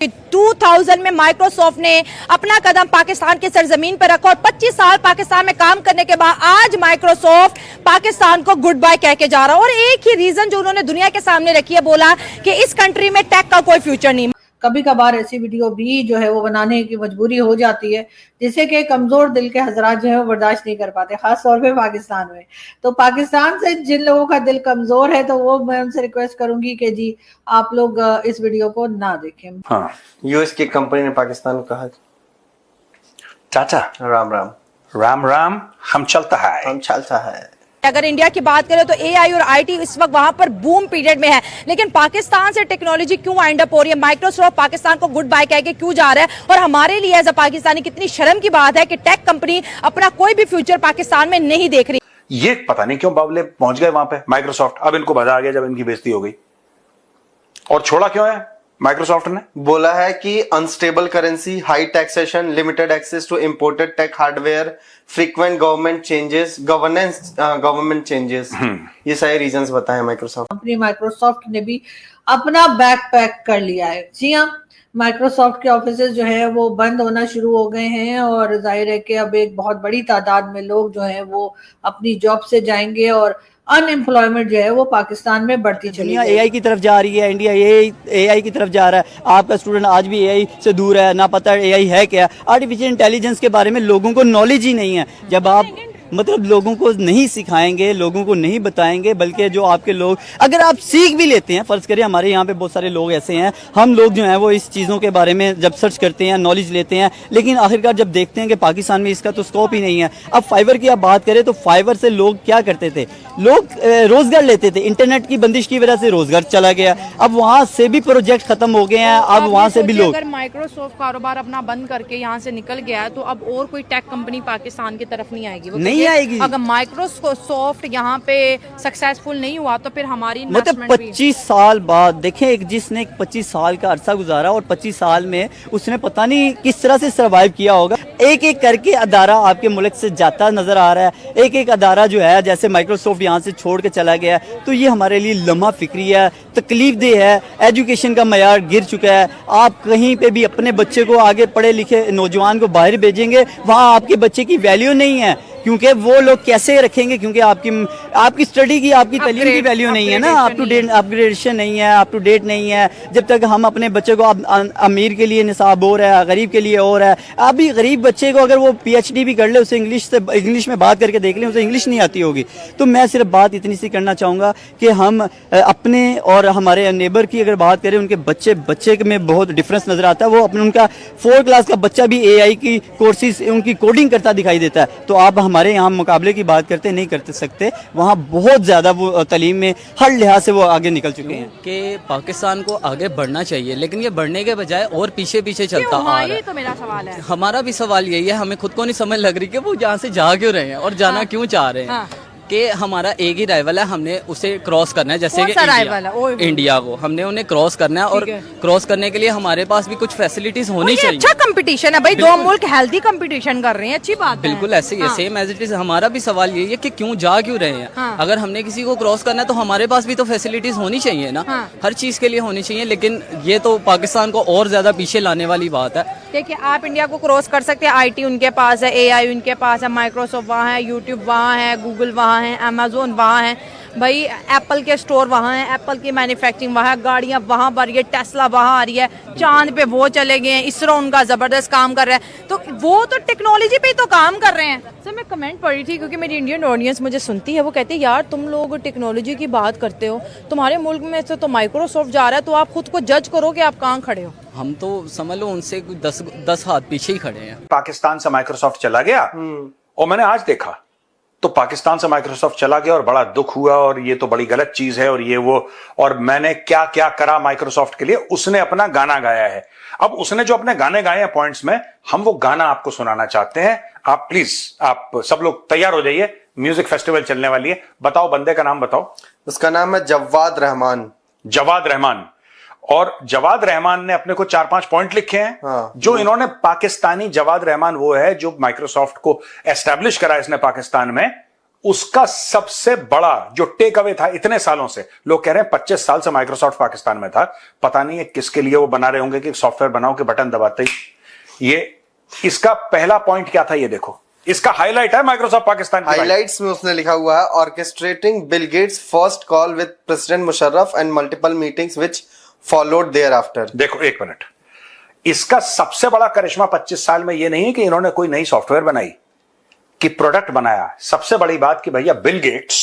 2000 में माइक्रोसॉफ्ट ने अपना कदम पाकिस्तान की सरजमीन पर रखा और 25 साल पाकिस्तान में काम करने के बाद आज माइक्रोसॉफ्ट पाकिस्तान को गुड बाय कह के जा रहा है। और एक ही रीजन जो उन्होंने दुनिया के सामने रखी है, बोला कि इस कंट्री में टेक का कोई फ्यूचर नहीं। कभी कभार ऐसी वीडियो भी जो है वो बनाने की मजबूरी हो जाती है, जिससे कि कमजोर दिल के हजरात जो है वो बर्दाश्त नहीं कर पाते, खास तौर पे पाकिस्तान में। तो पाकिस्तान से जिन लोगों का दिल कमजोर है, तो वो मैं उनसे रिक्वेस्ट करूंगी कि जी आप लोग इस वीडियो को ना देखें। हाँ, यूएस की कंपनी ने पाकिस्तान को कहा, चाचा राम राम राम राम, हम चलता है, हम चलता है। अगर इंडिया की बात करें तो एआई और आईटी इस वक्त वहां पर बूम पीरियड में है, लेकिन पाकिस्तान से टेक्नोलॉजी क्यों वाइंड अप हो रही है? माइक्रोसॉफ्ट पाकिस्तान को गुड बाय कह के क्यों जा रहा है? और हमारे लिए एज अ पाकिस्तानी कितनी शर्म की बात है कि टेक कंपनी अपना कोई भी फ्यूचर पाकिस्तान में नहीं देख रही। ये पता नहीं क्यों बावले पहुंच गए वहां पे माइक्रोसॉफ्ट। अब इनको मजा आ गया जब इनकी बेइज्जती हो गई। और छोड़ा क्यों है माइक्रोसॉफ्ट ने? बोला है कि unstable currency, high taxation, limited access to imported tech hardware, frequent government changes, ये सारे रीजंस बताए माइक्रोसॉफ्ट। कंपनी माइक्रोसॉफ्ट ने भी अपना बैग पैक कर लिया है। जी हाँ, माइक्रोसॉफ्ट के ऑफिसेज जो है वो बंद होना शुरू हो गए हैं और जाहिर है कि अब एक बहुत बड़ी तादाद में लोग जो है वो अपनी जॉब से जाएंगे और अनएम्प्लॉयमेंट जो है वो पाकिस्तान में बढ़ती चली है। एआई की तरफ जा रही है, इंडिया एआई की तरफ जा रहा है। आपका स्टूडेंट आज भी एआई से दूर है, ना पता एआई है क्या। आर्टिफिशियल इंटेलिजेंस के बारे में लोगों को नॉलेज ही नहीं है। जब आप मतलब लोगों को नहीं सिखाएंगे, लोगों को नहीं बताएंगे, बल्कि जो आपके लोग अगर आप सीख भी लेते हैं, फर्ज करिए हमारे यहाँ पे बहुत सारे लोग ऐसे हैं, हम लोग जो हैं वो इस चीज़ों के बारे में जब सर्च करते हैं, नॉलेज लेते हैं, लेकिन आखिरकार जब देखते हैं कि पाकिस्तान में इसका तो स्कोप ही नहीं है। अब फाइवर की आप बात करें तो फाइवर से लोग क्या करते थे, लोग रोजगार लेते थे। इंटरनेट की बंदिश की वजह से रोजगार चला गया, अब वहाँ से भी प्रोजेक्ट खत्म हो गए हैं, अब वहाँ से भी लोग। अगर माइक्रोसॉफ्ट कारोबार अपना बंद करके यहाँ से निकल गया है तो अब और कोई टेक कंपनी पाकिस्तान की तरफ नहीं आएगी। नहीं आएगी। अगर माइक्रोसॉफ्ट यहाँ पे सक्सेसफुल नहीं हुआ तो फिर हमारी मतलब 25 साल बाद देखें, एक जिसने 25 साल का अरसा गुजारा और 25 साल में उसने पता नहीं किस तरह से सरवाइव किया होगा। एक एक करके अदारा आपके मुल्क से जाता नजर आ रहा है। एक एक अदारा जो है, जैसे माइक्रोसॉफ्ट यहाँ से छोड़ के चला गया, तो ये हमारे लिए लम्हा फिक्री है, तकलीफ देह है। एजुकेशन का मयार गिर चुका है। आप कहीं पे भी अपने बच्चे को, आगे पढ़े लिखे नौजवान को बाहर भेजेंगे, वहाँ आपके बच्चे की वैल्यू नहीं है, क्योंकि वो लोग कैसे रखेंगे, क्योंकि आपकी स्टडी की, आपकी तालीम की वैल्यू नहीं है ना, अप टू डेट अपग्रेडेशन नहीं है, अप टू डेट नहीं है। जब तक हम अपने बच्चे को अमीर के लिए निसाब हो रहा है, गरीब के लिए हो रहा है। अभी गरीब बच्चे को अगर वो पीएचडी भी कर ले, उसे इंग्लिश में बात करके देख लें, उसे इंग्लिश नहीं आती होगी। तो मैं सिर्फ बात इतनी सी करना चाहूँगा कि हम अपने और हमारे नेबर की अगर बात करें, उनके बच्चे में बहुत डिफरेंस नजर आता है। वो अपने उनका 4th क्लास का बच्चा भी एआई की कोर्सेज, उनकी कोडिंग करता दिखाई देता है। तो आप हमारे यहाँ मुकाबले की बात करते नहीं करते सकते, वहाँ बहुत ज़्यादा वो तालीम में हर लिहाज से वो आगे निकल चुके हैं। कि पाकिस्तान को आगे बढ़ना चाहिए, लेकिन ये बढ़ने के बजाय और पीछे पीछे चलता आ रहा है। ये तो मेरा सवाल है। हमारा भी सवाल यही है, हमें खुद को नहीं समझ लग रही कि वो यहाँ से जा क्यों रहे हैं और जाना क्यों चाह रहे हैं। कि हमारा एक ही राइवल है, हमने उसे क्रॉस करना है। जैसे कि इंडिया को हमने उन्हें क्रॉस करना है, और क्रॉस करने के लिए हमारे पास भी कुछ फैसिलिटीज होनी चाहिए। अच्छा कंपटीशन है भाई, दो मुल्क हेल्दी कंपटीशन कर रहे हैं, अच्छी बात है। बिल्कुल ऐसे ही है, सेम एज इट इज। हमारा भी सवाल यही है कि क्यों जा क्यों रहे हैं। अगर हमने किसी को क्रॉस करना है तो हमारे पास भी तो फैसिलिटीज होनी चाहिए ना, हर चीज के लिए होनी चाहिए। लेकिन ये तो पाकिस्तान को और ज्यादा पीछे लाने वाली बात है। देखिए, आप इंडिया को क्रॉस कर सकते हैं, आईटी उनके पास है, एआई उनके पास है, माइक्रोसॉफ्ट वहाँ है, यूट्यूब वहाँ है, गूगल वहाँ है, अमेजोन वहाँ है भाई, एप्पल के स्टोर वहाँ है, एप्पल की मैन्युफैक्चरिंग वहाँ है, गाड़ियाँ वहाँ पर, ये टेस्ला वहाँ आ रही है, चांद पे वो चले गए हैं, इसरो उनका जबरदस्त काम कर रहा है। तो वो तो टेक्नोलॉजी पे तो काम कर रहे हैं। सर, मैं कमेंट पढ़ी थी क्योंकि मेरी इंडियन ऑडियंस मुझे सुनती है, वो कहती है यार तुम लोग टेक्नोलॉजी की बात करते हो, तुम्हारे मुल्क में से तो माइक्रोसॉफ्ट जा रहा है, तो आप खुद को जज करो कि आप कहाँ खड़े हो। हम तो समझ लो उनसे 10 हाथ पीछे ही खड़े हैं। पाकिस्तान से माइक्रोसॉफ्ट चला गया और मैंने आज देखा तो पाकिस्तान से माइक्रोसॉफ्ट चला गया और बड़ा दुख हुआ, और ये तो बड़ी गलत चीज है, और ये वो, और मैंने क्या क्या करा माइक्रोसॉफ्ट के लिए। उसने अपना गाना गाया है। अब उसने जो अपने गाने गाए हैं पॉइंट्स में, हम वो गाना आपको सुनाना चाहते हैं। आप प्लीज, आप सब लोग तैयार हो जाइए, म्यूजिक फेस्टिवल चलने वाली है। बताओ, बंदे का नाम बताओ। उसका नाम है जवाद रहमान। जवाद रहमान। और जवाद रहमान ने अपने को 4-5 पॉइंट लिखे हैं। जो इन्होंने पाकिस्तानी जवाद रहमान वो है जो माइक्रोसॉफ्ट को एस्टैब्लिश करा इसने पाकिस्तान में, उसका सबसे बड़ा जो टेक अवे था इतने सालों से, लोग कह रहे हैं 25 साल से माइक्रोसॉफ्ट पाकिस्तान में था, पता नहीं है किसके लिए वो बना रहे होंगे कि सॉफ्टवेयर बनाओ के बटन दबाते ही। ये इसका पहला पॉइंट क्या था, ये देखो, इसका हाईलाइट है माइक्रोसॉफ्ट पाकिस्तान की। हाइलाइट्स में उसने लिखा हुआ है orchestrating Bill Gates first call with President Musharraf and multiple meetings which followed thereafter. देखो एक मिनट, इसका सबसे बड़ा करिश्मा 25 साल में ये नहीं है कि इन्होंने कोई नई सॉफ्टवेयर बनाई, कि प्रोडक्ट बनाया। सबसे बड़ी बात कि भैया बिल गेट्स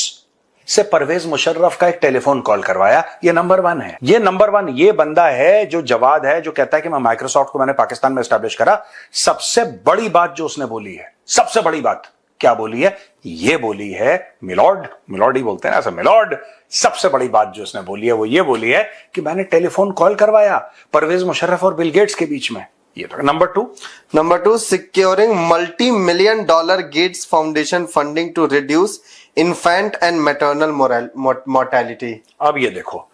से परवेज मुशर्रफ का एक टेलीफोन कॉल करवाया, ये नंबर 1 है। ये नंबर 1 ये बंदा है जो जवाद है, जो कहता है कि मैं माइक्रोसॉफ्ट को मैंने पाकिस्तान में एस्टैब्लिश करा। सबसे बड़ी बात जो उसने बोली है, सबसे बड़ी बात क्या बोली है, ये बोली है मिलॉर्ड ही बोलते हैं ना, ऐसा मिलॉर्ड। सबसे बड़ी बात जो उसने बोली है वो ये बोली है कि मैंने टेलीफोन कॉल करवाया परवेज मुशर्रफ और बिल गेट्स के बीच में। ये तो number 2 securing $multi-million Gates foundation funding to reduce infant and maternal mortality. अब ये देखो,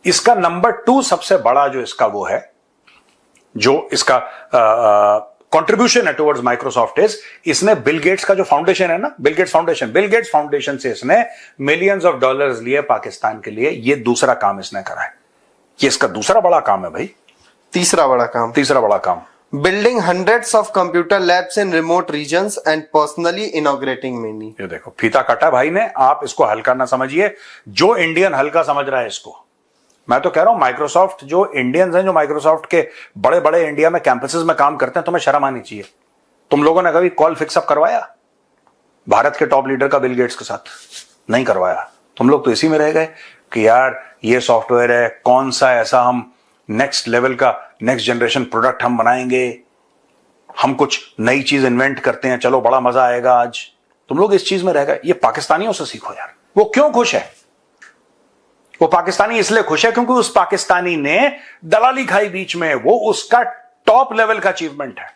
इसका नंबर 2 सबसे बड़ा जो इसका वो है, जो इसका कंट्रीब्यूशन है टुवर्ड्स माइक्रोसॉफ्ट इज, इसने बिल गेट्स का जो फाउंडेशन है ना, बिल गेट्स फाउंडेशन से इसने मिलियंस ऑफ डॉलर्स लिए पाकिस्तान के लिए। ये दूसरा काम इसने करा है, ये इसका दूसरा बड़ा काम है भाई। तीसरा बड़ा काम building hundreds of computer labs in remote regions and personally inaugurating many. ये देखो फीता काटा भाई ने, आप इसको हल्का ना समझिए, जो इंडियन हल्का समझ रहा है इसको। मैं तो कह रहा हूं माइक्रोसॉफ्ट, जो इंडियंस हैं जो माइक्रोसॉफ्ट के बड़े बड़े इंडिया में कैंपसेस में काम करते हैं, तुम्हें शर्म आनी चाहिए। तुम लोगों ने कभी कॉल फिक्सअप करवाया भारत के टॉप लीडर का बिल गेट्स के साथ? नहीं करवाया। तुम लोग तो इसी में रह गए कि यार ये सॉफ्टवेयर है, कौन सा ऐसा हम नेक्स्ट लेवल का नेक्स्ट जनरेशन प्रोडक्ट हम बनाएंगे, हम कुछ नई चीज इन्वेंट करते हैं, चलो बड़ा मजा आएगा आज। तुम लोग इस चीज में रह गए। ये पाकिस्तानियों से सीखो यार। वो क्यों खुश है? वो पाकिस्तानी इसलिए खुश है क्योंकि उस पाकिस्तानी ने दलाली खाई बीच में, वो उसका टॉप लेवल का अचीवमेंट है।